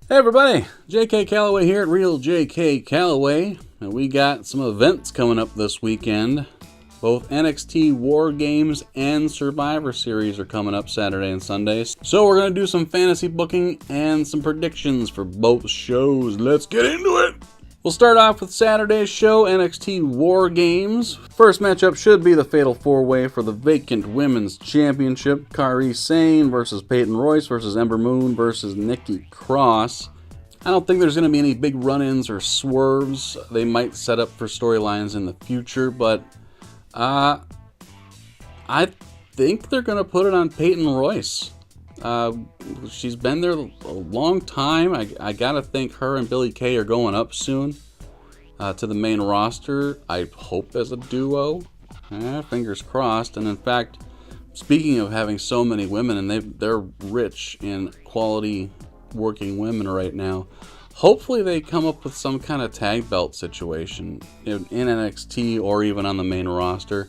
Hey everybody, JK Calloway here at Real JK Calloway, and we got some events coming up this weekend. Both NXT War Games and Survivor Series are coming up Saturday and Sundays. So we're going to do some fantasy booking and some predictions for both shows. Let's get into it! We'll start off with Saturday's show, NXT War Games. First matchup should be the Fatal 4-Way for the vacant Women's Championship. Kairi Sane versus Peyton Royce versus Ember Moon versus Nikki Cross. I don't think there's going to be any big run-ins or swerves. They might set up for storylines in the future, but I think they're going to put it on Peyton Royce. She's been there a long time. I gotta think her and Billie Kay are going up soon to the main roster. I hope as a duo. Fingers crossed. And in fact, speaking of having so many women, and they're rich in quality working women right now, hopefully they come up with some kind of tag belt situation in NXT or even on the main roster,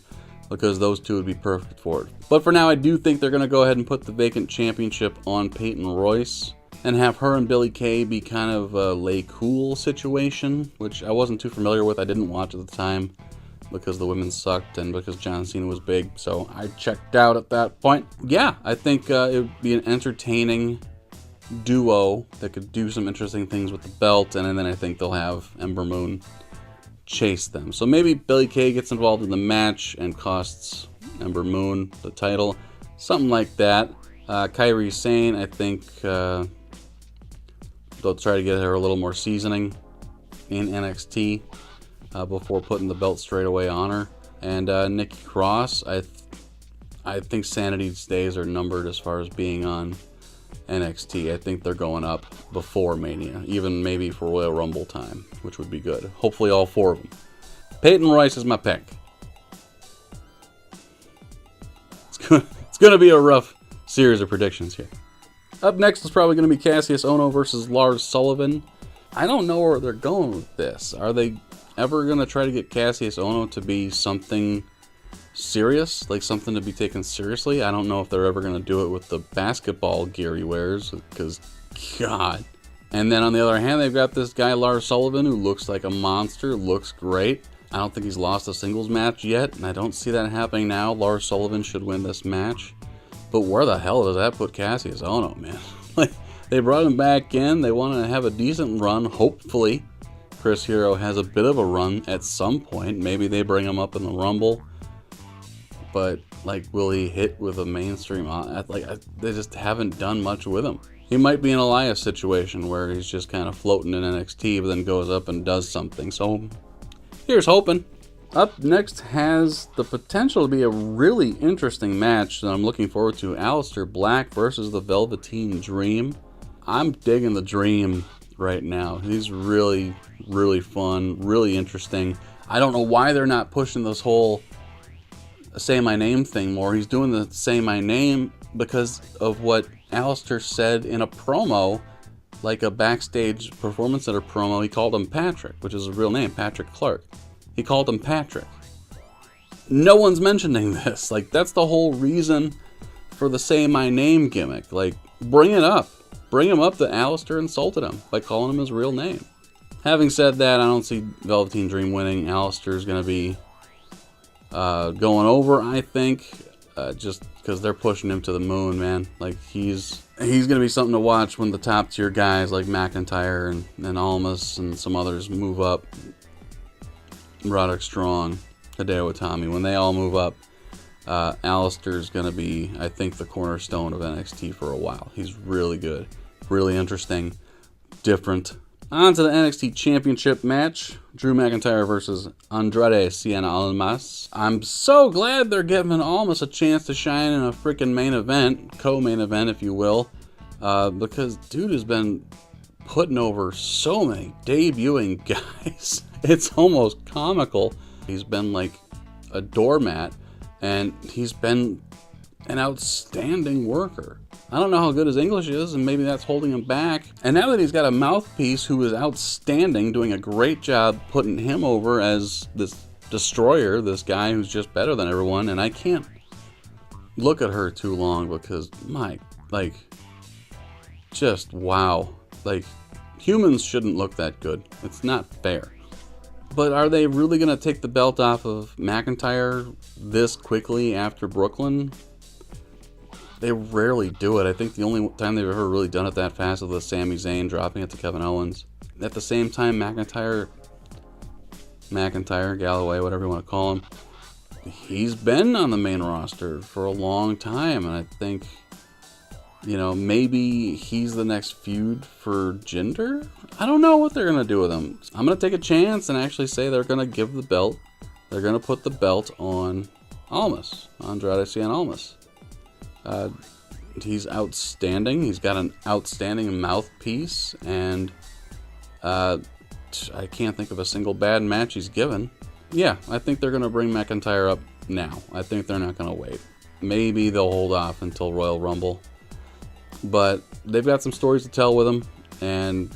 because those two would be perfect for it. But for now, I do think they're going to go ahead and put the vacant championship on Peyton Royce and have her and Billie Kay be kind of a lay cool situation, which I wasn't too familiar with. I didn't watch at the time because the women sucked and because John Cena was big, so I checked out at that point. Yeah, I think it would be an entertaining duo that could do some interesting things with the belt, and then I think they'll have Ember Moon chase them. So maybe Billie Kay gets involved in the match and costs Ember Moon the title. Something like that. Kairi Sane, I think they'll try to get her a little more seasoning in NXT before putting the belt straight away on her. And Nikki Cross, I think Sanity's days are numbered as far as being on NXT. I think they're going up before Mania, even maybe for Royal Rumble time, which would be good. Hopefully all four of them. Peyton Royce is my pick. It's going to be a rough series of predictions here. Up next is probably going to be Cassius Ohno versus Lars Sullivan. I don't know where they're going with this. Are they ever going to try to get Cassius Ohno to be something serious, like something to be taken seriously? I don't know if they're ever going to do it with the basketball gear he wears, because God. And then on the other hand, they've got this guy Lars Sullivan who looks like a monster, looks great. I don't think he's lost a singles match yet, and I don't see that happening now. Lars Sullivan should win this match, but where the hell does that put Cassius Ohno, man? Like, they brought him back in, they want to have a decent run. Hopefully Chris Hero has a bit of a run at some point. Maybe they bring him up in the Rumble. But, like, will he hit with a mainstream? They just haven't done much with him. He might be an Elias situation where he's just kind of floating in NXT, but then goes up and does something. So, here's hoping. Up next has the potential to be a really interesting match that I'm looking forward to. Aleister Black versus the Velveteen Dream. I'm digging the Dream right now. He's really, really fun, really interesting. I don't know why they're not pushing this whole Say My Name thing more. He's doing the Say My Name because of what Aleister said in a promo, like a backstage performance center promo. He called him Patrick, which is his real name, Patrick Clark. He called him Patrick. No one's mentioning this. Like, that's the whole reason for the Say My Name gimmick. Like, bring it up. Bring him up that Aleister insulted him by calling him his real name. Having said that, I don't see Velveteen Dream winning. Aleister's going to be going over, I think, just because they're pushing him to the moon, man. Like, he's going to be something to watch when the top tier guys like McIntyre and Almas and some others move up. Roderick Strong, Hideo Itami, when they all move up, Aleister's going to be, I think, the cornerstone of NXT for a while. He's really good, really interesting, different. On to the NXT Championship match. Drew McIntyre versus Andrade Cien Almas. I'm so glad they're giving Almas a chance to shine in a freaking main event, co-main event, if you will, because dude has been putting over so many debuting guys. It's almost comical. He's been like a doormat, and he's been an outstanding worker. I don't know how good his English is, and maybe that's holding him back. And now that he's got a mouthpiece who is outstanding, doing a great job putting him over as this destroyer, this guy who's just better than everyone, and I can't look at her too long because, just wow. Like, Humans shouldn't look that good. It's not fair. But are they really going to take the belt off of McIntyre this quickly after Brooklyn? They rarely do it. I think the only time they've ever really done it that fast is with Sami Zayn dropping it to Kevin Owens. At the same time, McIntyre, Galloway, whatever you want to call him, he's been on the main roster for a long time, and I think, maybe he's the next feud for Jinder? I don't know what they're going to do with him. I'm going to take a chance and actually say they're going to give the belt. They're going to put the belt on Almas, Andrade Cien Almas. He's outstanding. He's got an outstanding mouthpiece, and I can't think of a single bad match he's given. Yeah, I think they're going to bring McIntyre up now. I think they're not going to wait. Maybe they'll hold off until Royal Rumble. But they've got some stories to tell with him, and,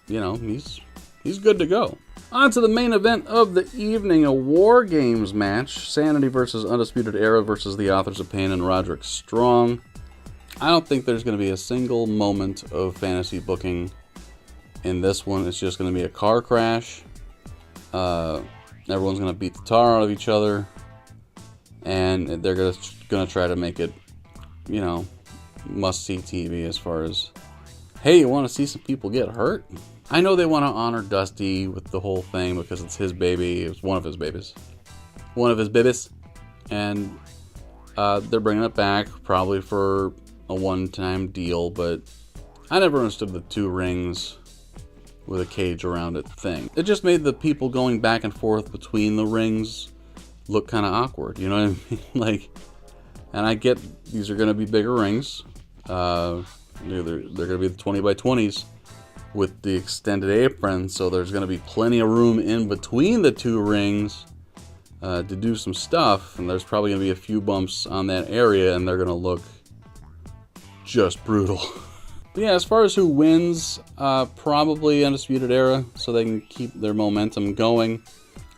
he's good to go. On to the main event of the evening, a War Games match. Sanity versus Undisputed Era versus the Authors of Pain and Roderick Strong. I don't think there's going to be a single moment of fantasy booking in this one. It's just going to be a car crash. Everyone's going to beat the tar out of each other. And they're going to try to make it, must-see TV as far as, hey, you want to see some people get hurt? I know they want to honor Dusty with the whole thing because it's his baby. It's one of his babies. And they're bringing it back probably for a one-time deal, but I never understood the 2 rings with a cage around it thing. It just made the people going back and forth between the rings look kind of awkward, you know what I mean? And I get these are going to be bigger rings. They're going to be the 20 by 20s with the extended apron, so there's going to be plenty of room in between the 2 rings to do some stuff, and there's probably going to be a few bumps on that area, and they're going to look just brutal. But yeah, as far as who wins, probably Undisputed Era, so they can keep their momentum going.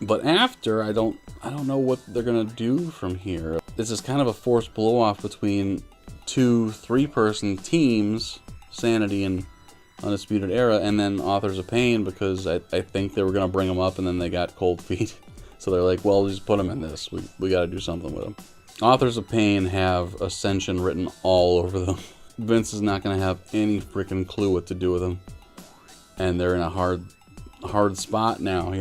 But after, I don't know what they're going to do from here. This is kind of a forced blow-off between 2 3-person teams, Sanity and Undisputed Era, and then Authors of Pain, because I think they were going to bring them up and then they got cold feet. So they're like, well, just put them in this. We got to do something with them. Authors of Pain have Ascension written all over them. Vince is not going to have any freaking clue what to do with them. And they're in a hard spot now,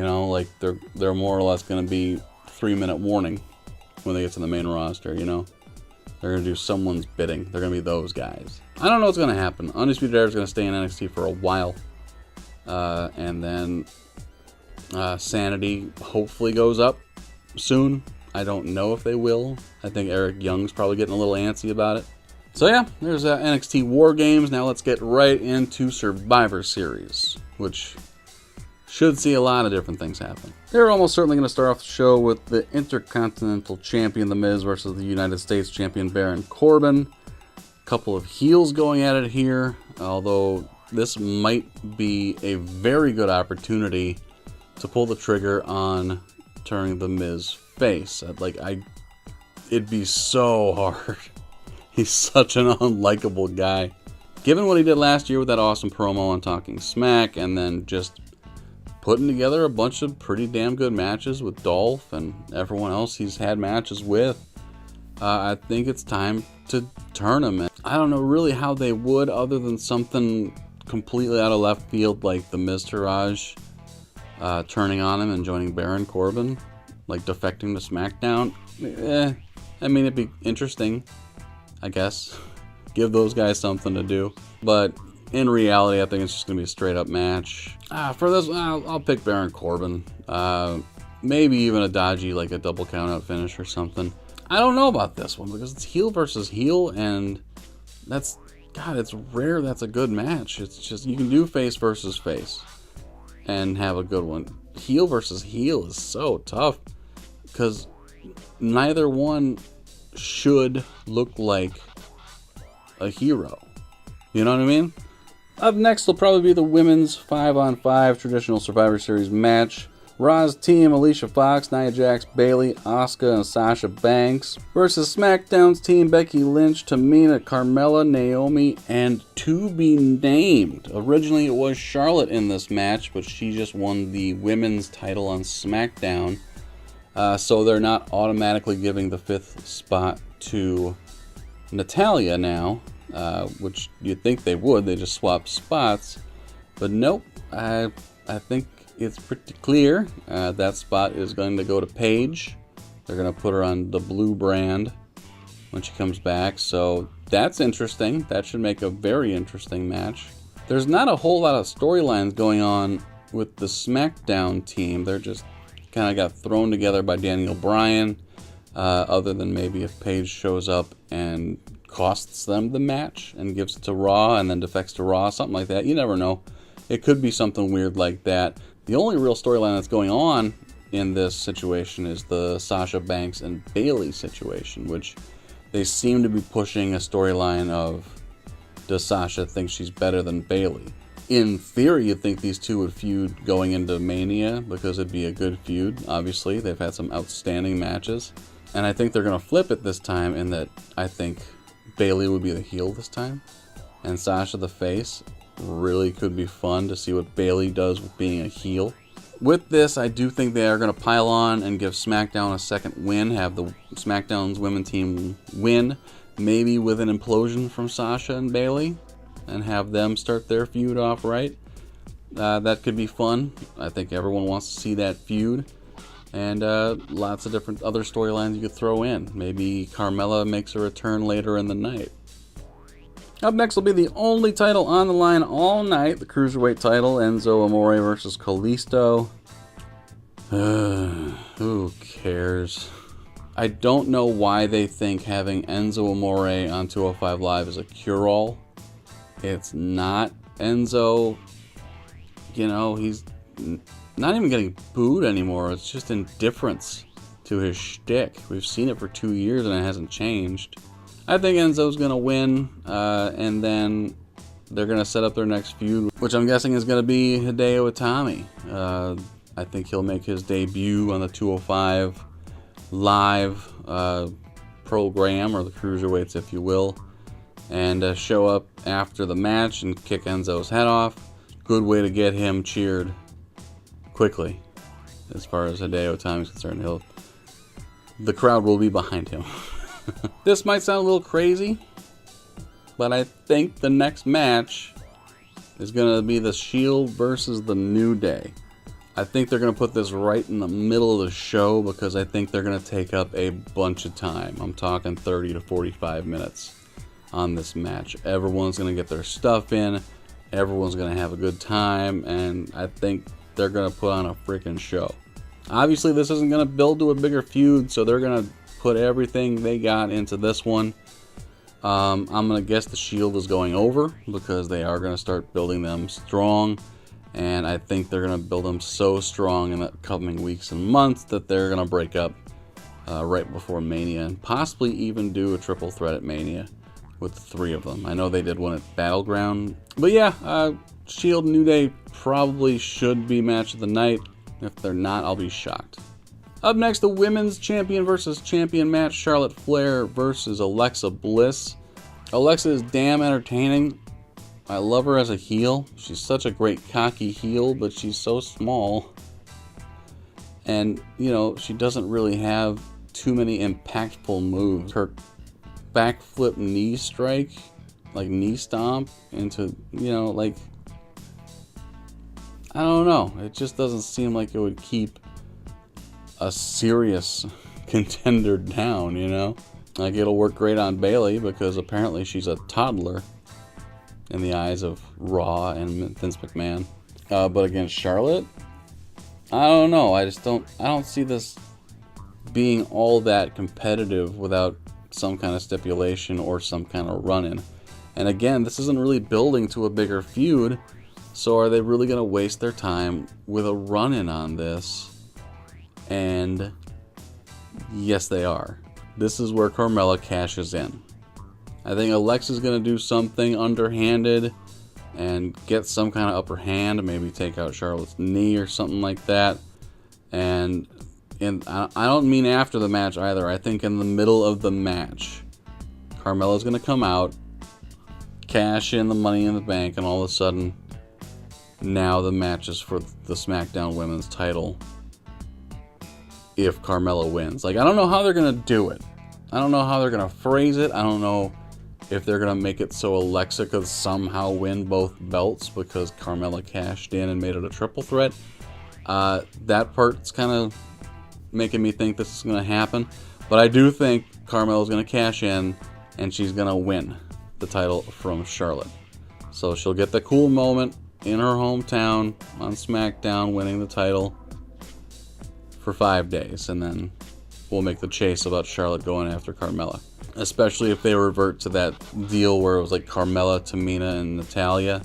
they're more or less going to be 3-minute warning when they get to the main roster, They're going to do someone's bidding. They're going to be those guys. I don't know what's going to happen. Undisputed Era is going to stay in NXT for a while. And then Sanity hopefully goes up soon. I don't know if they will. I think Eric Young's probably getting a little antsy about it. So yeah, there's NXT War Games. Now let's get right into Survivor Series, which should see a lot of different things happen. They're almost certainly going to start off the show with the Intercontinental Champion, The Miz, versus the United States Champion, Baron Corbin. A couple of heels going at it here, although this might be a very good opportunity to pull the trigger on turning The Miz face. It'd be so hard. He's such an unlikable guy. Given what he did last year with that awesome promo on Talking Smack, and then just putting together a bunch of pretty damn good matches with Dolph and everyone else he's had matches with, I think it's time to turn him. I don't know really how they would, other than something completely out of left field like the Miztourage turning on him and joining Baron Corbin, like defecting to SmackDown. It'd be interesting, I guess. Give those guys something to do. But in reality, I think it's just going to be a straight-up match. For this, I'll pick Baron Corbin. Maybe even a dodgy, a double count-out finish or something. I don't know about this one, because it's heel versus heel, and it's rare that's a good match. It's just, you can do face versus face and have a good one. Heel versus heel is so tough, because neither one should look like a hero. You know what I mean? Up next will probably be the women's 5-on-5 traditional Survivor Series match. Raw's team, Alicia Fox, Nia Jax, Bayley, Asuka, and Sasha Banks versus SmackDown's team, Becky Lynch, Tamina, Carmella, Naomi, and to be named. Originally it was Charlotte in this match, but she just won the women's title on SmackDown. So they're not automatically giving the 5th spot to Natalya now, which you'd think they would. They just swapped spots. But nope, I think it's pretty clear that spot is going to go to Paige. They're going to put her on the blue brand when she comes back. So that's interesting. That should make a very interesting match. There's not a whole lot of storylines going on with the SmackDown team. They're just kind of got thrown together by Daniel Bryan, other than maybe if Paige shows up and costs them the match and gives it to Raw and then defects to Raw, something like that. You never know. It could be something weird like that. The only real storyline that's going on in this situation is the Sasha Banks and Bayley situation, which they seem to be pushing a storyline of, does Sasha think she's better than Bayley? In theory, you'd think these two would feud going into Mania because it'd be a good feud. Obviously, they've had some outstanding matches. And I think they're going to flip it this time in that I think Bayley would be the heel this time and Sasha the face. Really could be fun to see what Bayley does with being a heel. With this, I do think they are going to pile on and give SmackDown a second win, have the SmackDown's women team win, maybe with an implosion from Sasha and Bayley, and have them start their feud off right. That could be fun. I think everyone wants to see that feud. And lots of different other storylines you could throw in. Maybe Carmella makes a return later in the night. Up next will be the only title on the line all night, the Cruiserweight title, Enzo Amore versus Kalisto. Who cares? I don't know why they think having Enzo Amore on 205 Live is a cure-all. It's not. Enzo, he's not even getting booed anymore. It's just indifference to his shtick. We've seen it for 2 years and it hasn't changed. I think Enzo's going to win, and then they're going to set up their next feud, which I'm guessing is going to be Hideo Itami. I think he'll make his debut on the 205 Live program, or the Cruiserweights, if you will, and show up after the match and kick Enzo's head off. Good way to get him cheered quickly, as far as Hideo Itami is concerned. The crowd will be behind him. This might sound a little crazy, but I think the next match is going to be the Shield versus the New Day. I think they're going to put this right in the middle of the show because I think they're going to take up a bunch of time. I'm talking 30 to 45 minutes on this match. Everyone's going to get their stuff in. Everyone's going to have a good time, and I think they're going to put on a freaking show. Obviously, this isn't going to build to a bigger feud, so they're going to put everything they got into this one. I'm going to guess the Shield is going over because they are going to start building them strong, and I think they're going to build them so strong in the coming weeks and months that they're going to break up right before Mania and possibly even do a triple threat at Mania with the three of them. I know they did one at Battleground, but yeah, Shield New Day probably should be match of the night. If they're not, I'll be shocked. Up next, the Women's Champion versus Champion match, Charlotte Flair versus Alexa Bliss. Alexa is damn entertaining. I love her as a heel. She's such a great cocky heel, but she's so small. And, she doesn't really have too many impactful moves. Her backflip knee strike, like knee stomp into, I don't know. It just doesn't seem like it would keep a serious contender down, Like, it'll work great on Bayley because apparently she's a toddler in the eyes of Raw and Vince McMahon. But against Charlotte, I don't know. I don't see this being all that competitive without some kind of stipulation or some kind of run-in. And again, this isn't really building to a bigger feud, so are they really going to waste their time with a run-in on this? And yes, they are. This is where Carmella cashes in. I think Alexa's going to do something underhanded and get some kind of upper hand, maybe take out Charlotte's knee or something like that. And I don't mean after the match either. I think in the middle of the match, Carmella's going to come out, cash in the Money in the Bank, and all of a sudden, now the match is for the SmackDown Women's title if Carmella wins. Like, I don't know how they're going to do it. I don't know how they're going to phrase it. I don't know if they're going to make it so Alexa could somehow win both belts because Carmella cashed in and made it a triple threat. That part's kind of making me think this is going to happen. But I do think Carmella's going to cash in and she's going to win the title from Charlotte. So she'll get the cool moment in her hometown on SmackDown, winning the title for 5 days, and then we'll make the chase about Charlotte going after Carmella. Especially if they revert to that deal where it was like Carmella, Tamina, and Natalya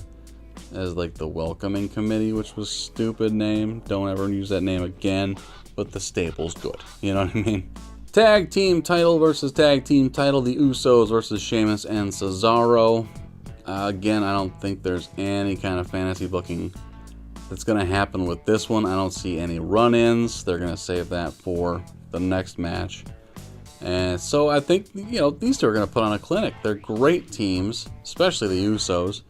as like the welcoming committee, which was a stupid name. Don't ever use that name again, but the staple's good. You know what I mean? Tag team title versus tag team title. The Usos versus Sheamus and Cesaro. Again, I don't think there's any kind of fantasy booking that's going to happen with this one. I don't see any run-ins. They're going to save that for the next match. And so I think, these two are going to put on a clinic. They're great teams, especially the Usos.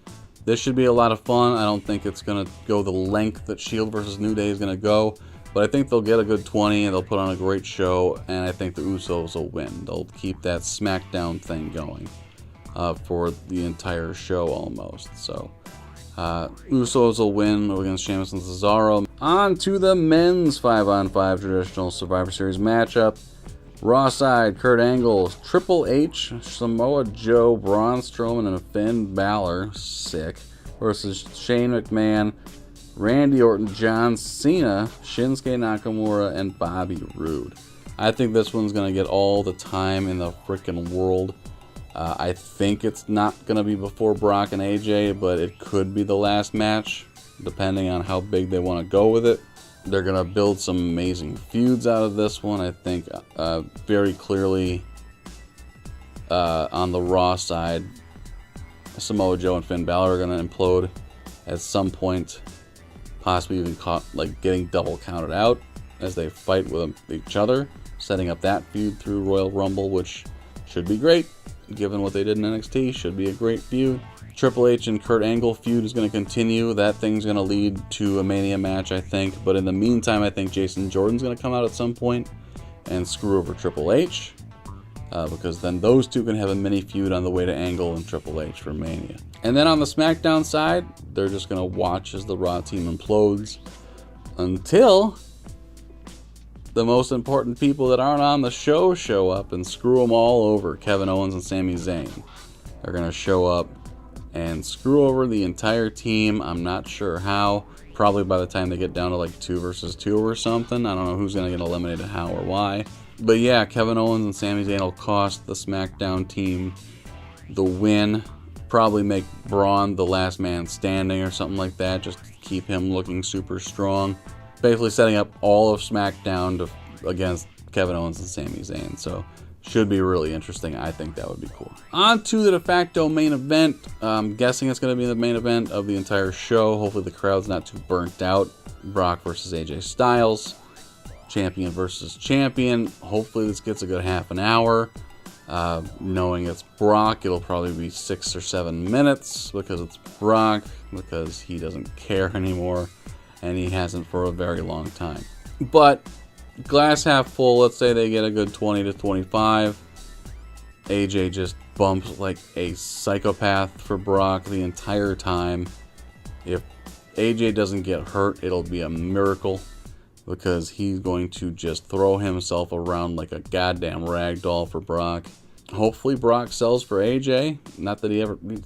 This should be a lot of fun. I don't think it's going to go the length that Shield versus New Day is going to go. But I think they'll get a good 20 and they'll put on a great show. And I think the Usos will win. They'll keep that SmackDown thing going for the entire show almost. So Usos will win against Sheamus and Cesaro. On to the men's 5-on-5 traditional Survivor Series matchup. Raw side, Kurt Angle, Triple H, Samoa Joe, Braun Strowman, and Finn Balor, sick, versus Shane McMahon, Randy Orton, John Cena, Shinsuke Nakamura, and Bobby Roode. I think this one's going to get all the time in the frickin' world. I think it's not going to be before Brock and AJ, but it could be the last match, depending on how big they want to go with it. They're going to build some amazing feuds out of this one. I think very clearly on the Raw side, Samoa Joe and Finn Balor are going to implode at some point, possibly even getting double counted out as they fight with each other, setting up that feud through Royal Rumble, which should be great. Given what they did in NXT, should be a great feud. Triple H and Kurt Angle feud is going to continue. That thing's going to lead to a Mania match, I think. But in the meantime, I think Jason Jordan's going to come out at some point and screw over Triple H. Because then those two can have a mini feud on the way to Angle and Triple H for Mania. And then on the SmackDown side, they're just going to watch as the Raw team implodes until the most important people that aren't on the show up and screw them all over. Kevin Owens and Sami Zayn are going to show up and screw over the entire team. I'm not sure how. Probably by the time they get down to like 2 versus 2 or something. I don't know who's going to get eliminated, how or why. But yeah, Kevin Owens and Sami Zayn will cost the SmackDown team the win. Probably make Braun the last man standing or something like that, just to keep him looking super strong. Basically setting up all of SmackDown against Kevin Owens and Sami Zayn. So should be really interesting. I think that would be cool. On to the de facto main event. I'm guessing it's going to be the main event of the entire show. Hopefully the crowd's not too burnt out. Brock versus AJ Styles. Champion versus champion. Hopefully this gets a good half an hour. Knowing it's Brock, it'll probably be 6 or 7 minutes because it's Brock, because he doesn't care anymore, and he hasn't for a very long time. But glass half full, let's say they get a good 20 to 25. AJ just bumps like a psychopath for Brock the entire time. If AJ doesn't get hurt, it'll be a miracle, because he's going to just throw himself around like a goddamn rag doll for Brock. Hopefully Brock sells for AJ. Not that he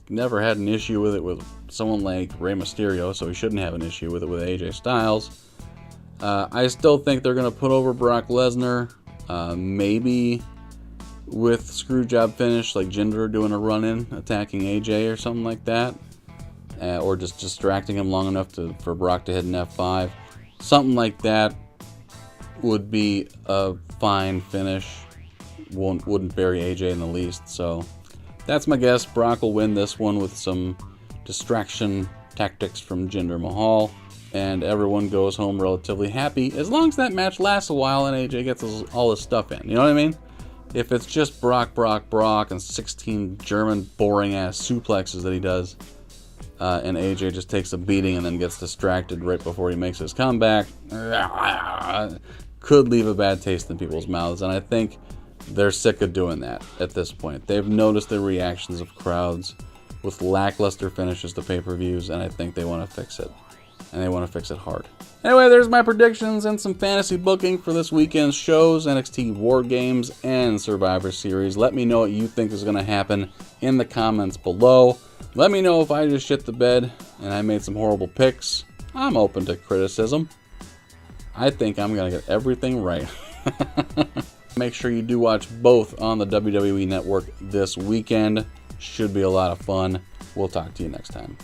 never had an issue with it with someone like Rey Mysterio, so he shouldn't have an issue with it with AJ Styles. I still think they're going to put over Brock Lesnar. Maybe with Screwjob finish, like Jinder doing a run-in, attacking AJ or something like that. Or just distracting him long enough for Brock to hit an F5. Something like that would be a fine finish. Wouldn't bury AJ in the least. So that's my guess. Brock will win this one with some distraction tactics from Jinder Mahal. and everyone goes home relatively happy, as long as that match lasts a while and AJ gets all his stuff in. You know what I mean? If it's just Brock, and 16 German boring-ass suplexes that he does, and AJ just takes a beating and then gets distracted right before he makes his comeback, could leave a bad taste in people's mouths, and I think they're sick of doing that at this point. They've noticed the reactions of crowds with lackluster finishes to pay-per-views, and I think they want to fix it. And they want to fix it hard. Anyway, there's my predictions and some fantasy booking for this weekend's shows, NXT War Games and Survivor Series. Let me know what you think is going to happen in the comments below. Let me know if I just shit the bed and I made some horrible picks. I'm open to criticism. I think I'm going to get everything right. Make sure you do watch both on the WWE Network this weekend. Should be a lot of fun. We'll talk to you next time.